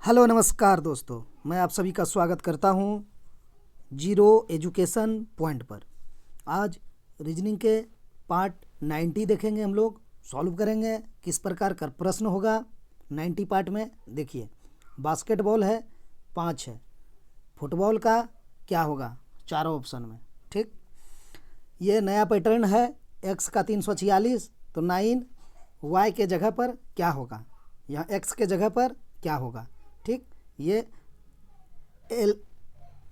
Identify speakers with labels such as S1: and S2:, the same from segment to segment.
S1: Hello नमस्कार दोस्तों, मैं आप सभी का स्वागत करता हूं जीरो एजुकेशन पॉइंट पर। आज रीजनिंग के पार्ट 90 देखेंगे, हम लोग सॉल्व करेंगे किस प्रकार का प्रश्न होगा 90 पार्ट में। देखिए, बास्केटबॉल है 5 है, फुटबॉल का क्या होगा चारों ऑप्शन में। ठीक, ये नया पैटर्न है x का 346, तो 9 y के जगह पर क्या होगा, यहाँ x के जगह पर क्या होगा। ठीक, ये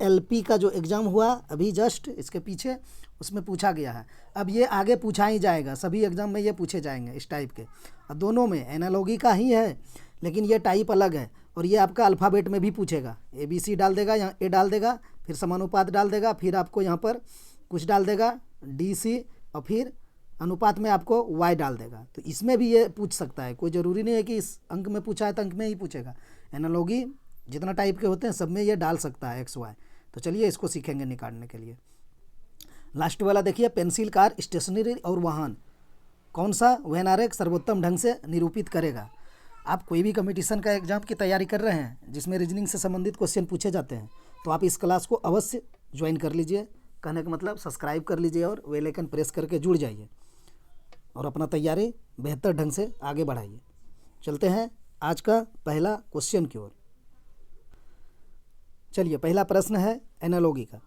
S1: LP का जो एग्ज़ाम हुआ अभी जस्ट इसके पीछे, उसमें पूछा गया है। अब ये आगे पूछा ही जाएगा, सभी एग्ज़ाम में ये पूछे जाएंगे इस टाइप के। अब दोनों में एनालॉगी का ही है, लेकिन ये टाइप अलग है। और ये आपका अल्फ़ाबेट में भी पूछेगा, ABC डाल देगा, यहाँ A डाल देगा, फिर समानुपात डाल देगा, फिर आपको यहाँ पर कुछ डाल देगा DC, और फिर अनुपात में आपको y डाल देगा। तो इसमें भी ये पूछ सकता है, कोई ज़रूरी नहीं है कि इस अंक में पूछा है तो अंक में ही पूछेगा। एनालॉगी जितना टाइप के होते हैं सब में ये डाल सकता है x y। तो चलिए इसको सीखेंगे निकालने के लिए। लास्ट वाला देखिए, पेंसिल, कार, स्टेशनरी और वाहन, कौन सा व्यवहारिक सर्वोत्तम ढंग से निरूपित करेगा। आप कोई भी कंपटीशन का एग्जाम की तैयारी कर रहे हैं जिसमें रीजनिंग से संबंधित क्वेश्चन पूछे जाते हैं, तो आप इस क्लास को अवश्य ज्वाइन कर लीजिए। कहने का मतलब सब्सक्राइब कर लीजिए और बेल आइकन प्रेस करके जुड़ जाइए और अपना तैयारी बेहतर ढंग से आगे बढ़ाइए। चलते हैं आज का पहला क्वेश्चन की ओर। चलिए, पहला प्रश्न है एनालॉगी का।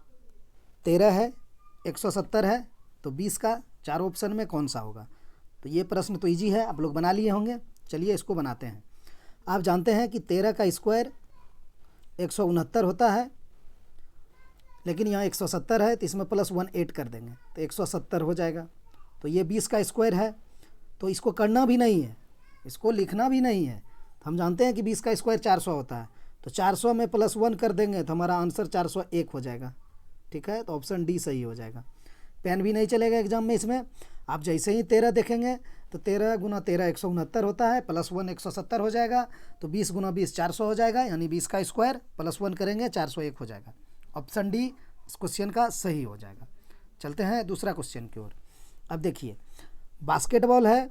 S1: 13 है, 170 है, तो 20 का चार ऑप्शन में कौन सा होगा। तो ये प्रश्न तो इजी है, आप लोग बना लिए होंगे। चलिए इसको बनाते हैं। आप जानते हैं कि 13 का स्क्वायर 169 होता है, लेकिन यहाँ 170 है तो इसमें +1 ऐड कर देंगे तो 170 हो जाएगा। तो ये 20 का स्क्वायर है, तो इसको करना भी नहीं है, इसको लिखना भी नहीं है। तो हम जानते हैं कि 20 का स्क्वायर 400 होता है, तो 400 में +1 कर देंगे तो हमारा आंसर 401 हो जाएगा। ठीक है, तो ऑप्शन डी सही हो जाएगा। पेन भी नहीं चलेगा एग्जाम में इसमें। आप जैसे ही 13 देखेंगे तो 13 गुना 13 169 होता है, +1 170 हो जाएगा, तो 20 गुना 20 400 हो जाएगा, यानी 20 का स्क्वायर +1 करेंगे 401 हो जाएगा। ऑप्शन डी इस क्वेश्चन का सही हो जाएगा। चलते हैं दूसरा क्वेश्चन की ओर। अब देखिए, बास्केटबॉल है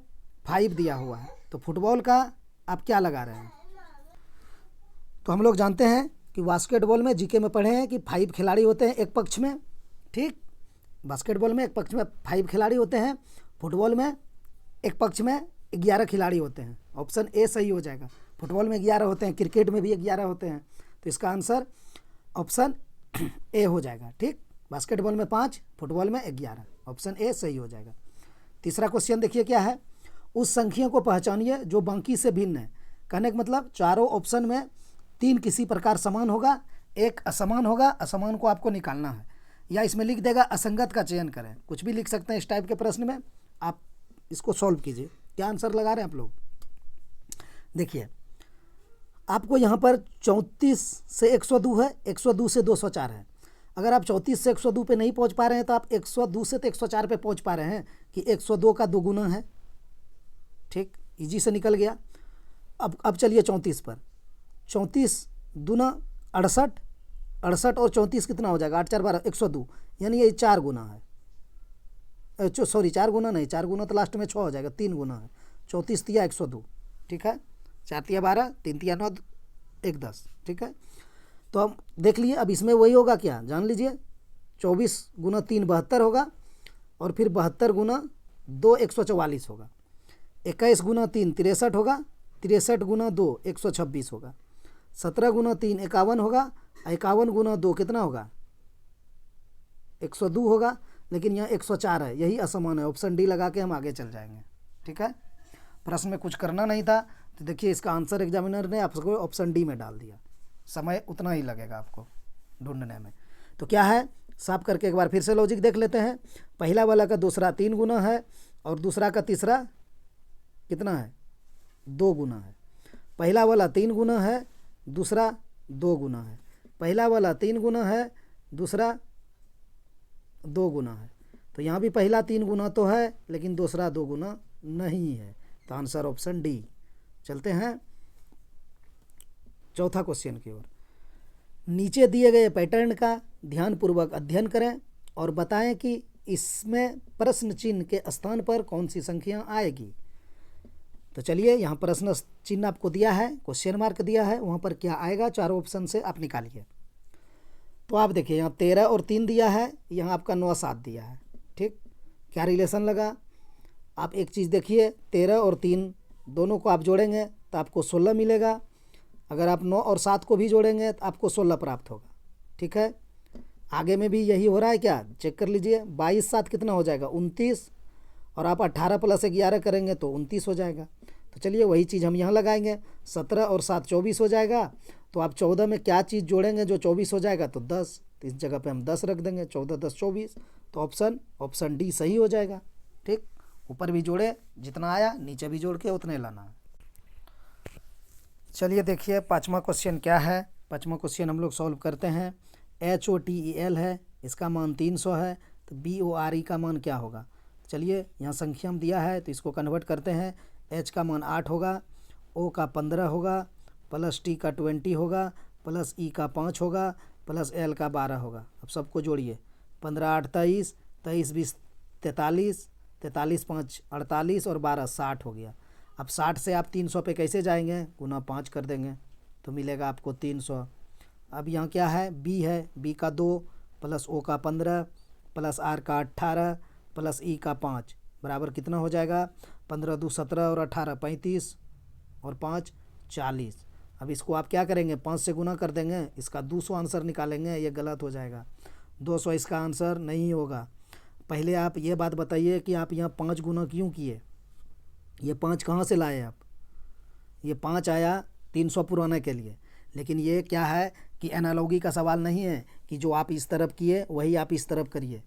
S1: 5 दिया हुआ है, तो फुटबॉल का आप क्या लगा रहे हैं। तो हम लोग जानते हैं कि बास्केटबॉल में जीके में पढ़े हैं कि 5 खिलाड़ी होते हैं एक पक्ष में। ठीक, बास्केटबॉल में एक पक्ष में 5 खिलाड़ी होते हैं, फुटबॉल में एक पक्ष में 11 खिलाड़ी होते हैं। ऑप्शन ए सही हो जाएगा। फुटबॉल में 11 होते हैं, क्रिकेट में भी 11 होते हैं, तो इसका आंसर ऑप्शन ए हो जाएगा। ठीक, बास्केटबॉल में 5, फुटबॉल में 11, ऑप्शन ए सही हो जाएगा। तीसरा क्वेश्चन देखिए क्या है। उस संख्या को पहचानिए जो बाकी से भिन्न है। कहने का मतलब चारों ऑप्शन में 3 किसी प्रकार समान होगा, एक असमान होगा, असमान को आपको निकालना है। या इसमें लिख देगा असंगत का चयन करें, कुछ भी लिख सकते हैं इस टाइप के प्रश्न में। आप इसको सॉल्व कीजिए। क्या आंसर लगा रहे हैं आप लोग। देखिए, आपको यहाँ पर 34 से 102 है, 102 से 204 है। अगर आप 34 से 102 पे नहीं पहुँच पा रहे हैं तो आप 102 से तो 104 पे पहुँच पा रहे हैं कि 102 का 2 गुना है। ठीक, इजी से निकल गया। अब चलिए 34 पर। 34 दूना 68, 68 और 34 कितना हो जाएगा, 8 4 12 102, यानी ये 4 गुना है। सॉरी 4 गुना नहीं, 4 गुना तो लास्ट में 6 हो जाएगा, 3 गुना है। 34 तिया 102, ठीक है, 4 तिया 12, 3 तिया 9, 1 10। ठीक है, तो हम देख लिए। अब इसमें वही होगा क्या, जान लीजिए। 24 गुना 3 72 होगा, और फिर 72 गुना 2 144 होगा। 21 गुना 3 63 होगा, 63 गुना 2 126 होगा। 17 गुना 3 51 होगा, 51 गुना 2 कितना होगा 102 होगा, लेकिन यहाँ 104 है, यही असमान है। ऑप्शन डी लगा के हम आगे चल जाएंगे। ठीक है, प्रश्न में कुछ करना नहीं था, तो देखिए इसका आंसर एग्जामिनर ने आपको ऑप्शन डी में डाल दिया। समय उतना ही लगेगा आपको ढूंढने में। तो क्या है, साफ करके एक बार फिर से लॉजिक देख लेते हैं। पहला वाला का दूसरा 3 गुना है, और दूसरा का तीसरा कितना है 2 गुना है। पहला वाला 3 गुना है, दूसरा 2 गुना है। पहला वाला 3 गुना है, दूसरा 2 गुना है। तो यहाँ भी पहला 3 गुना तो है, लेकिन दूसरा 2 गुना नहीं है। तो आंसर ऑप्शन डी। चलते हैं चौथा क्वेश्चन की ओर। नीचे दिए गए पैटर्न का ध्यानपूर्वक अध्ययन करें और बताएं कि इसमें प्रश्न चिन्ह के स्थान पर कौन सी संख्या आएगी। तो चलिए यहाँ प्रश्न चिन्ह आपको दिया है, क्वेश्चन मार्क दिया है, वहाँ पर क्या आएगा चारों ऑप्शन से आप निकालिए। तो आप देखिए यहाँ 13 और 3 दिया है, यहाँ आपका 9 7 दिया है। ठीक, क्या रिलेशन लगा? आप एक चीज़ देखिए, 13 और 3 दोनों को आप जोड़ेंगे तो आपको 16 मिलेगा। अगर आप 9 और 7 को भी जोड़ेंगे तो आपको 16 प्राप्त होगा। ठीक है, आगे में भी यही हो रहा है क्या, चेक कर लीजिए। 22 7 कितना हो जाएगा, 29, और आप 18 + 11 करेंगे तो 29 हो जाएगा। तो चलिए वही चीज़ हम यहाँ लगाएंगे, 17 और 7 24 हो जाएगा। तो आप 14 में क्या चीज़ जोड़ेंगे जो 24 हो जाएगा, तो 10, तो इस जगह पे हम 10 रख देंगे, 14 10 24। तो ऑप्शन डी सही हो जाएगा। ठीक, ऊपर भी जोड़े जितना आया, नीचे भी जोड़ के उतने लाना है। चलिए देखिए पाँचवा क्वेश्चन क्या है। पाँचवा क्वेश्चन हम लोग सॉल्व करते हैं। HOTEL है, इसका मान 300 है, तो BORE का मान क्या होगा? चलिए यहाँ संख्या में दिया है तो इसको कन्वर्ट करते हैं। H का मान 8 होगा, O का 15 होगा, प्लस T का 20 होगा, प्लस E का 5 होगा, प्लस L का 12 होगा। अब सबको जोड़िए, 15 8 23, 23 20 43, 43 5 48 और 12 60 हो गया। अब 60 से आप 300 पे कैसे जाएंगे, गुना 5 कर देंगे तो मिलेगा आपको 300। अब यहाँ क्या है, B है, B का 2 प्लस O का 15 प्लस R का 18 प्लस E का 5 बराबर कितना हो जाएगा, 15 2 17 और 18 35 और 5 40। अब इसको आप क्या करेंगे, 5 से गुना कर देंगे, इसका 200 आंसर निकालेंगे। ये गलत हो जाएगा, 200 इसका आंसर नहीं होगा। पहले आप ये बात बताइए कि आप यहाँ 5 गुना क्यों किए, ये 5 कहाँ से लाए आप? ये 5 आया 300 पुराने के लिए, लेकिन ये क्या है कि एनालॉगी का सवाल नहीं है कि जो आप इस तरफ किए वही आप इस तरफ करिए।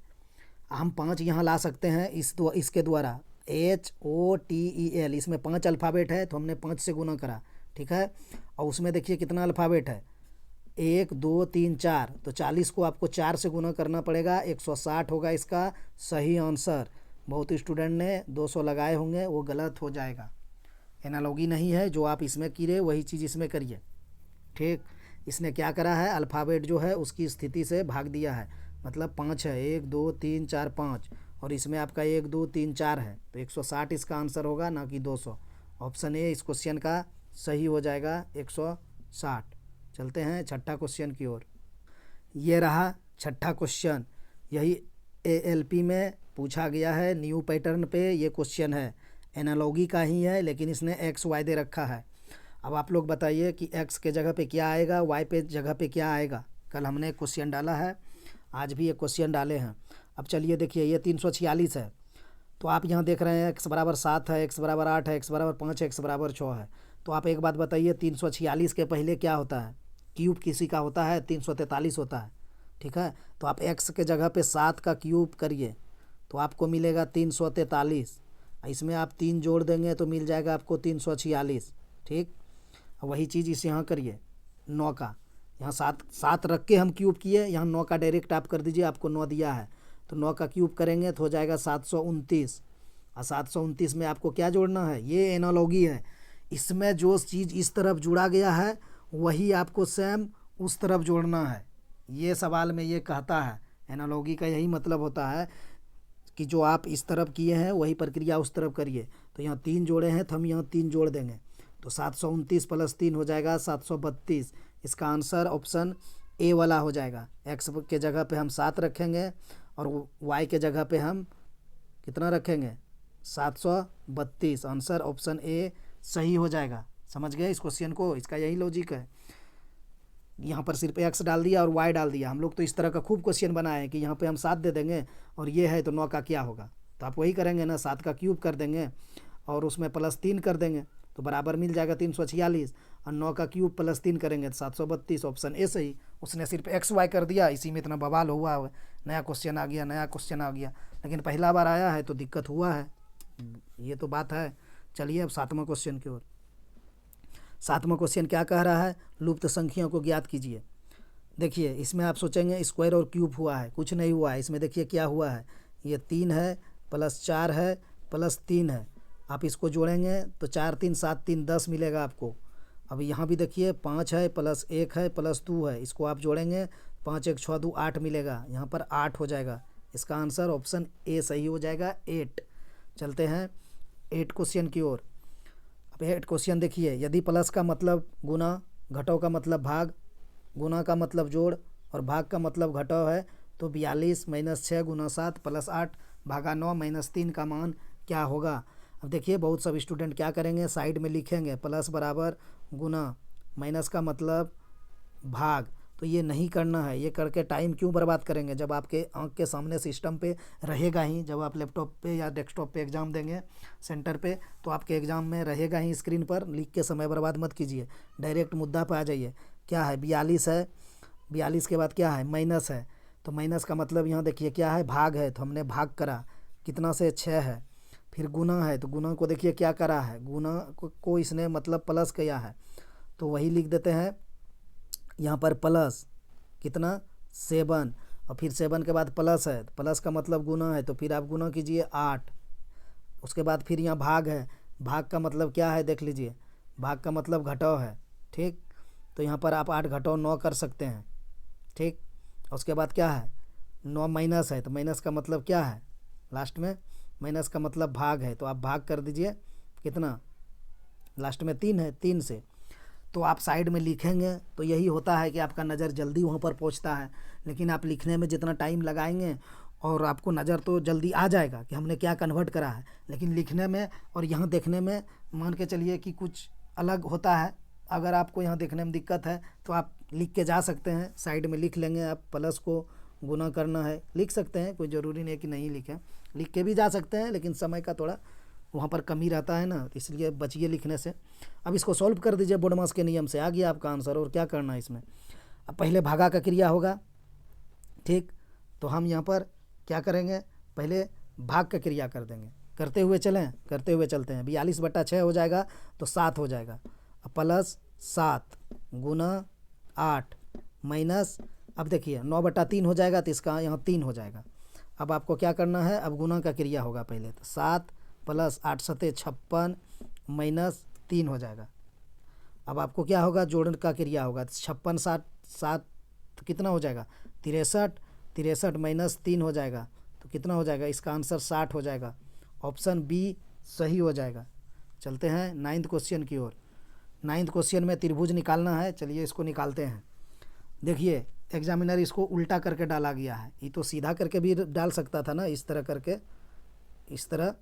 S1: हम 5 यहाँ ला सकते हैं इसके द्वारा, HOTEL, इसमें 5 अल्फ़ाबेट है तो हमने 5 से गुना करा। ठीक है, और उसमें देखिए कितना अल्फ़ाबेट है, 1 2 3 4, तो 40 को आपको 4 से गुना करना पड़ेगा, 160 होगा इसका सही आंसर। बहुत स्टूडेंट ने 200 लगाए होंगे, वो गलत हो जाएगा। एनालॉगी नहीं है, जो आप इसमें किए वही चीज़ इसमें करिए। ठीक, इसने क्या करा है, अल्फ़ाबेट जो है उसकी स्थिति से भाग दिया है, मतलब 5 है, 1 2 3 4 5, और इसमें आपका 1 2 3 4 है, तो 160 इसका आंसर होगा, ना कि 200। ऑप्शन ए इस क्वेश्चन का सही हो जाएगा, 160। चलते हैं छठा क्वेश्चन की ओर। ये रहा छठा क्वेश्चन, यही ALP में पूछा गया है, न्यू पैटर्न पे ये क्वेश्चन है, एनालॉगी का ही है, लेकिन इसने XY दे रखा है। अब आप लोग बताइए कि X के जगह पे क्या आएगा, Y पे जगह पे क्या आएगा। कल हमने एक क्वेश्चन डाला है, आज भी एक क्वेश्चन डाले हैं। अब चलिए देखिए, ये 346 है, तो आप यहाँ देख रहे हैं x बराबर 7 है, x बराबर 8 है, x बराबर 5 है, x बराबर 6 है। तो आप एक बात बताइए, 346 के पहले क्या होता है, क्यूब किसी का होता है, 343 होता है। ठीक है, तो आप x के जगह पे 7 का क्यूब करिए तो आपको मिलेगा 343, इसमें आप 3 जोड़ देंगे तो मिल जाएगा आपको 346। ठीक, वही चीज़ इस यहाँ करिए, 9 का यहाँ 7 रख के हम क्यूब किए, यहाँ 9 का डायरेक्ट आप कर दीजिए, आपको 9 दिया है तो 9 का क्यूब करेंगे तो हो जाएगा 729। और 729 में आपको क्या जोड़ना है, ये एनालॉगी है, इसमें जो चीज़ इस तरफ जुड़ा गया है वही आपको सेम उस तरफ जोड़ना है। ये सवाल में ये कहता है, एनालॉगी का यही मतलब होता है कि जो आप इस तरफ किए हैं वही प्रक्रिया उस तरफ करिए। तो यहाँ 3 जोड़े हैं तो हम यहाँ 3 जोड़ देंगे, तो 729 + 3 हो जाएगा 732। इसका आंसर ऑप्शन ए वाला हो जाएगा। x के जगह पे हम 7 रखेंगे और y के जगह पे हम कितना रखेंगे, 732। आंसर ऑप्शन ए सही हो जाएगा। समझ गए इस क्वेश्चन को, इसका यही लॉजिक है। यहाँ पर सिर्फ x डाल दिया और y डाल दिया। हम लोग तो इस तरह का खूब क्वेश्चन बनाए हैं कि यहाँ पे हम 7 दे देंगे और ये है तो 9 का क्या होगा, तो आप वही करेंगे ना, 7 का क्यूब कर देंगे और उसमें +3 कर देंगे तो बराबर मिल जाएगा 346, और 9 का क्यूब +3 करेंगे तो 732। ऑप्शन ए सही। उसने सिर्फ XY कर दिया, इसी में इतना बवाल हुआ है, नया क्वेश्चन आ गया, नया क्वेश्चन आ गया, लेकिन पहला बार आया है तो दिक्कत हुआ है, ये तो बात है। चलिए अब 7वां क्वेश्चन की ओर। 7वां क्वेश्चन क्या कह रहा है, लुप्त संख्याओं को ज्ञात कीजिए। देखिए इसमें आप सोचेंगे स्क्वायर और क्यूब हुआ है, कुछ नहीं हुआ है। इसमें देखिए क्या हुआ है, ये 3 है +4 है +3 है, आप इसको जोड़ेंगे तो 4 3 7 3 10 मिलेगा आपको। अब यहाँ भी देखिए 5 है +1 है +2 है, इसको आप जोड़ेंगे 5 1 6 2 8 मिलेगा, यहाँ पर 8 हो जाएगा। इसका आंसर ऑप्शन ए सही हो जाएगा, 8। चलते हैं 8 क्वेश्चन की ओर। अब ये क्वेश्चन देखिए, यदि प्लस का मतलब गुना, घटाव का मतलब भाग, गुना का मतलब जोड़ और भाग का मतलब घटाव है, तो 42 - 6 × 7 + 8 भागा 9 - 3 का मान क्या होगा। अब देखिए बहुत सब स्टूडेंट क्या करेंगे, साइड में लिखेंगे प्लस बराबर गुना, माइनस का मतलब भाग। तो ये नहीं करना है, ये करके टाइम क्यों बर्बाद करेंगे जब आपके आंख के सामने सिस्टम पे रहेगा ही। जब आप लैपटॉप पे या डेस्कटॉप पे एग्ज़ाम देंगे सेंटर पे, तो आपके एग्ज़ाम में रहेगा ही स्क्रीन पर। लिख के समय बर्बाद मत कीजिए, डायरेक्ट मुद्दा पे आ जाइए। क्या है, 42 है, 42 के बाद क्या है, माइनस है, तो माइनस का मतलब यहाँ देखिए क्या है, भाग है, तो हमने भाग करा, कितना से 6 है। फिर गुना है, तो गुना को देखिए क्या करा है, गुना को इसने मतलब प्लस किया है, तो वही लिख देते हैं यहाँ पर प्लस कितना 7, और फिर 7 के बाद प्लस है, प्लस का मतलब गुना है, तो फिर आप गुना कीजिए 8। उसके बाद फिर यहाँ भाग है, भाग का मतलब क्या है देख लीजिए, भाग का मतलब घटाव है, ठीक। तो यहाँ पर आप 8 घटाव 9 कर सकते हैं, ठीक। उसके बाद क्या है, 9 माइनस है, तो माइनस का मतलब क्या है, लास्ट में माइनस का मतलब भाग है, तो आप भाग कर दीजिए कितना, लास्ट में 3 है, 3 से। तो आप साइड में लिखेंगे तो यही होता है कि आपका नज़र जल्दी वहाँ पर पहुँचता है। लेकिन आप लिखने में जितना टाइम लगाएंगे और आपको नज़र तो जल्दी आ जाएगा कि हमने क्या कन्वर्ट करा है, लेकिन लिखने में और यहाँ देखने में मान के चलिए कि कुछ अलग होता है। अगर आपको यहाँ देखने में दिक्कत है तो आप लिख के जा सकते हैं, साइड में लिख लेंगे, आप प्लस को गुना करना है लिख सकते हैं, कोई ज़रूरी नहीं कि नहीं लिखें, लिख के भी जा सकते हैं, लेकिन समय का थोड़ा वहाँ पर कमी रहता है ना, इसलिए बचिए लिखने से। अब इसको सॉल्व कर दीजिए बोडमास के नियम से, आ गया आपका आंसर। और क्या करना है इसमें, अब पहले भागा का क्रिया होगा, ठीक। तो हम यहाँ पर क्या करेंगे, पहले भाग का क्रिया कर देंगे, करते हुए चलें, करते हुए चलते हैं। 42/6 हो जाएगा तो 7 हो जाएगा, प्लस 7 गुना 8 माइनस, अब देखिए 9/3 हो जाएगा, तो इसका यहाँ 3 हो जाएगा। अब आपको क्या करना है, अब गुना का क्रिया होगा पहले, तो 7 + 8 × 7 = 56 माइनस 3 हो जाएगा। अब आपको क्या होगा, जोड़न का क्रिया होगा, 56 7 तो कितना हो जाएगा, 63, 63 माइनस 3 हो जाएगा, तो कितना हो जाएगा, इसका आंसर 60 हो जाएगा। ऑप्शन बी सही हो जाएगा। चलते हैं 9th क्वेश्चन की ओर। 9th क्वेश्चन में त्रिभुज निकालना है, चलिए इसको निकालते हैं। देखिए एग्जामिनर इसको उल्टा करके डाला गया है, ये तो सीधा करके भी डाल सकता था ना, इस तरह करके, इस तरह,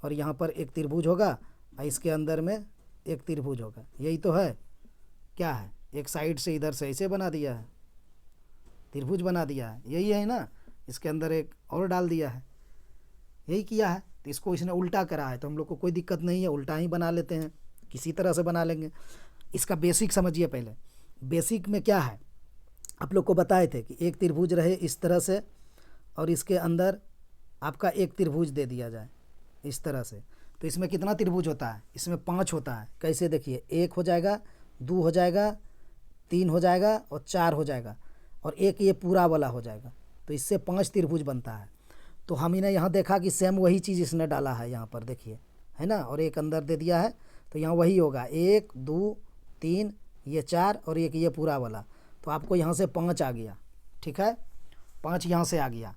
S1: और यहाँ पर एक त्रिभुज होगा और इसके अंदर में एक त्रिभुज होगा, यही तो है। क्या है, एक साइड से इधर से ऐसे बना दिया है, त्रिभुज बना दिया है, यही है ना। इसके अंदर एक और डाल दिया है, यही किया है। तो इसको इसने उल्टा करा है, तो हम लोग को कोई दिक्कत नहीं है, उल्टा ही बना लेते हैं, किसी तरह से बना लेंगे। इसका बेसिक समझिए पहले। बेसिक में क्या है, आप लोग को बताए थे कि एक त्रिभुज रहे इस तरह से, और इसके अंदर आपका एक त्रिभुज दे दिया जाए इस तरह से। तो इसमें कितना त्रिभुज होता है, इसमें 5 होता है। कैसे, देखिए 1 हो जाएगा, 2 हो जाएगा, 3 हो जाएगा और 4 हो जाएगा, और एक ये पूरा वाला हो जाएगा। तो इससे 5 त्रिभुज बनता है। तो हम इन्हें यहाँ देखा कि सेम वही चीज़ इसने डाला है यहाँ पर, देखिए है ना, और एक अंदर दे दिया है, तो यहाँ वही होगा 1 2 3 ये 4 और एक ये पूरा वाला। तो आपको यहाँ से 5 आ गया, ठीक है, 5 यहाँ से आ गया।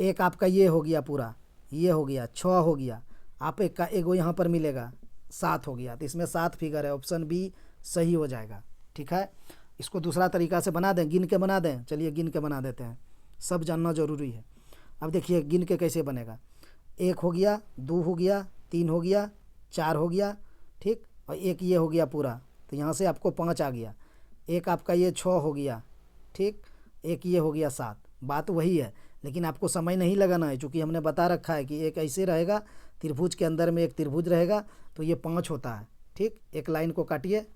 S1: एक आपका ये हो गया पूरा, ये हो गया 6 हो गया, आप एक का एगो यहाँ पर मिलेगा 7 हो गया। तो इसमें 7 फिगर है, ऑप्शन बी सही हो जाएगा, ठीक है। इसको दूसरा तरीका से बना दें, गिन के बना दें, चलिए गिन के बना देते हैं, सब जानना ज़रूरी है। अब देखिए गिन के कैसे बनेगा, 1 हो गया, 2 हो गया, 3 हो गया, 4 हो गया, ठीक, और एक ये हो गया पूरा, तो यहाँ से आपको 5 आ गया। एक आपका ये 6 हो गया, ठीक, एक ये हो गया 7। बात वही है, लेकिन आपको समय नहीं लगाना है, चूँकि हमने बता रखा है कि एक ऐसे रहेगा, त्रिभुज के अंदर में एक त्रिभुज रहेगा, तो ये 5 होता है, ठीक। एक लाइन को काटिए,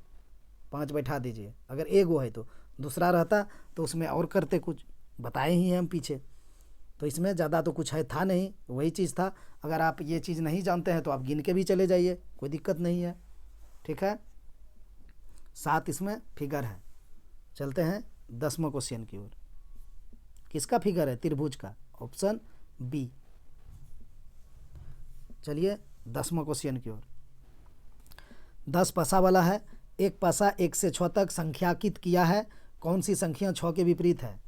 S1: 5 बैठा दीजिए। अगर एक वो है तो दूसरा रहता तो उसमें और करते, कुछ बताए ही हैं हम पीछे, तो इसमें ज़्यादा तो कुछ है था नहीं, वही चीज़ था। अगर आप ये चीज़ नहीं जानते हैं तो आप गिन के भी चले जाइए, कोई दिक्कत नहीं है, ठीक है। 7 इसमें फिगर है। चलते हैं 10वां क्वेश्चन की ओर। किसका फिगर है, त्रिभुज का, ऑप्शन बी। चलिए 10वां क्वेश्चन की ओर। 10 पासा वाला है, एक पासा 1 से 6 तक संख्याकित किया है, कौन सी संख्या 6 के विपरीत है।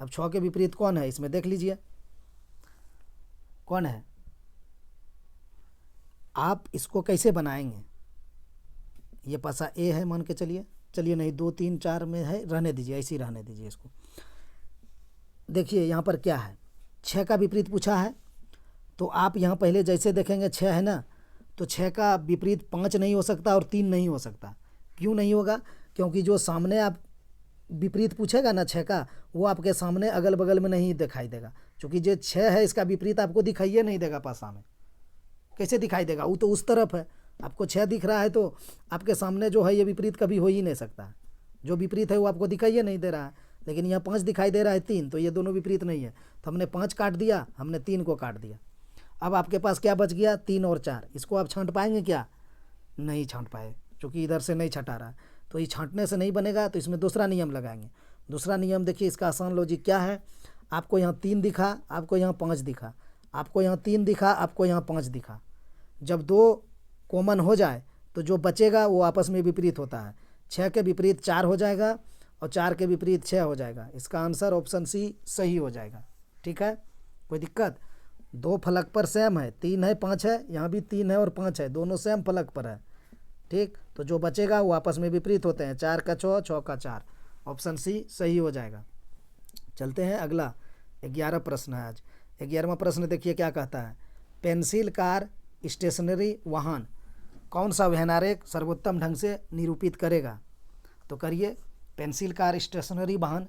S1: अब 6 के विपरीत कौन है, इसमें देख लीजिए कौन है। आप इसको कैसे बनाएंगे, ये पासा ए है मान के चलिए नहीं 2 3 4 में है, रहने दीजिए, ऐसे ही रहने दीजिए इसको। देखिए यहाँ पर क्या है, 6 का विपरीत पूछा है, तो आप यहाँ पहले जैसे देखेंगे 6 है ना, तो 6 का विपरीत 5 नहीं हो सकता और 3 नहीं हो सकता। क्यों नहीं होगा? क्योंकि जो सामने आप विपरीत पूछेगा ना 6 का, वो आपके सामने अगल बगल में नहीं दिखाई देगा, क्योंकि जो 6 है इसका विपरीत आपको दिखाइए नहीं देगा पासा में। कैसे दिखाई देगा? वो तो उस तरफ है, आपको 6 दिख रहा है तो आपके सामने जो है ये विपरीत कभी हो ही नहीं सकता। जो विपरीत है वो आपको दिखाइए नहीं दे रहा है, लेकिन यहाँ 5 दिखाई दे रहा है 3, तो ये दोनों विपरीत नहीं है। तो हमने 5 काट दिया, हमने 3 को काट दिया। अब आपके पास क्या बच गया? 3 और 4। इसको आप छांट पाएंगे क्या? नहीं छांट पाए, क्योंकि इधर से नहीं छटा रहा है। तो ये छांटने से नहीं बनेगा, तो इसमें दूसरा नियम लगाएंगे। दूसरा नियम देखिए, इसका आसान लॉजिक क्या है। आपको यहाँ 3 दिखा, आपको यहाँ 5 दिखा, आपको यहाँ 3 दिखा, आपको यहाँ 5 दिखा। जब 2 कॉमन हो जाए तो जो बचेगा वो आपस में विपरीत होता है। 6 के विपरीत 4 हो जाएगा और 4 के विपरीत 6 हो जाएगा। इसका आंसर ऑप्शन सी सही हो जाएगा। ठीक है, कोई दिक्कत? 2 फलक पर सेम है, 3 है 5 है, यहाँ भी 3 है और 5 है, दोनों सेम फलक पर है। ठीक, तो जो बचेगा वो आपस में विपरीत होते हैं। 4 का 6, 6 का 4, ऑप्शन सी सही हो जाएगा। चलते हैं अगला, 11 प्रश्न है आज। 11वां प्रश्न देखिए क्या कहता है। पेंसिल, कार, स्टेशनरी, वाहन, कौन सा व्यवहारिक सर्वोत्तम ढंग से निरूपित करेगा? तो करिए। पेंसिल, कार, स्टेशनरी, वाहन।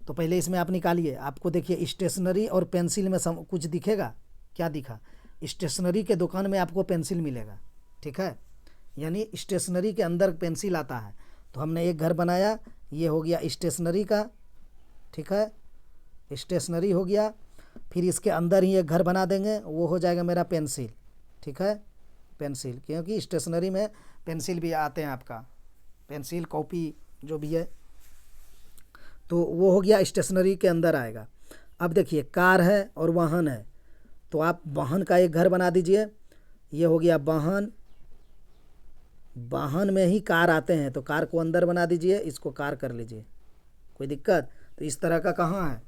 S1: तो पहले इसमें आप निकालिए। आपको देखिए स्टेशनरी और पेंसिल में कुछ दिखेगा? क्या दिखा? स्टेशनरी के दुकान में आपको पेंसिल मिलेगा। ठीक है, यानी स्टेशनरी के अंदर पेंसिल आता है। तो हमने एक घर बनाया, ये हो गया स्टेशनरी का। ठीक है, स्टेशनरी हो गया। फिर इसके अंदर ही एक घर बना देंगे, वो हो जाएगा मेरा पेंसिल। ठीक है, पेंसिल, क्योंकि स्टेशनरी में पेंसिल भी आते हैं आपका, पेंसिल, कॉपी जो भी है, तो वो हो गया स्टेशनरी के अंदर आएगा। अब देखिए कार है और वाहन है, तो आप वाहन का एक घर बना दीजिए। ये हो गया वाहन, वाहन में ही कार आते हैं, तो कार को अंदर बना दीजिए, इसको कार कर लीजिए। कोई दिक्कत? तो इस तरह का कहाँ है?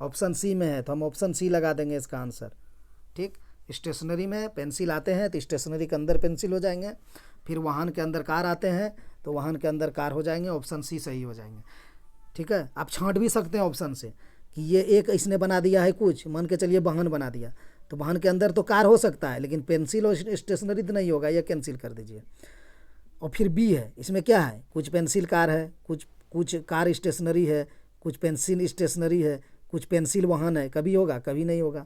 S1: ऑप्शन सी में है, तो हम ऑप्शन सी लगा देंगे इसका आंसर। ठीक, स्टेशनरी में पेंसिल आते हैं तो स्टेशनरी के अंदर पेंसिल हो जाएंगे। फिर वाहन के अंदर कार आते हैं तो वाहन के अंदर कार हो जाएंगे। ऑप्शन सी सही हो जाएंगे। ठीक है, आप छांट भी सकते हैं ऑप्शन से कि ये एक इसने बना दिया है, कुछ मान के चलिए वाहन बना दिया, तो वाहन के अंदर तो कार हो सकता है, लेकिन पेंसिल और स्टेशनरी तो नहीं होगा, ये कैंसिल कर दीजिए। और फिर बी है, इसमें क्या है? कुछ पेंसिल कार है, कुछ कार स्टेशनरी है, कुछ पेंसिल स्टेशनरी है, कुछ पेंसिल वाहन है। कभी होगा? कभी नहीं होगा।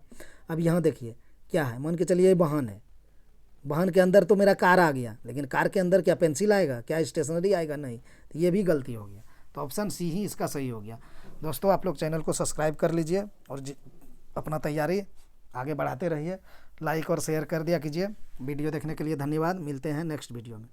S1: अब यहाँ देखिए क्या है, मान के चलिए वाहन है, वाहन के अंदर तो मेरा कार आ गया, लेकिन कार के अंदर क्या पेंसिल आएगा? क्या स्टेशनरी आएगा? नहीं, तो ये भी गलती हो गया। तो ऑप्शन सी ही इसका सही हो गया। दोस्तों आप लोग चैनल को सब्सक्राइब कर लीजिए और अपना तैयारी आगे बढ़ाते रहिए। लाइक और शेयर कर दिया कीजिए। वीडियो देखने के लिए धन्यवाद। मिलते हैं नेक्स्ट वीडियो में।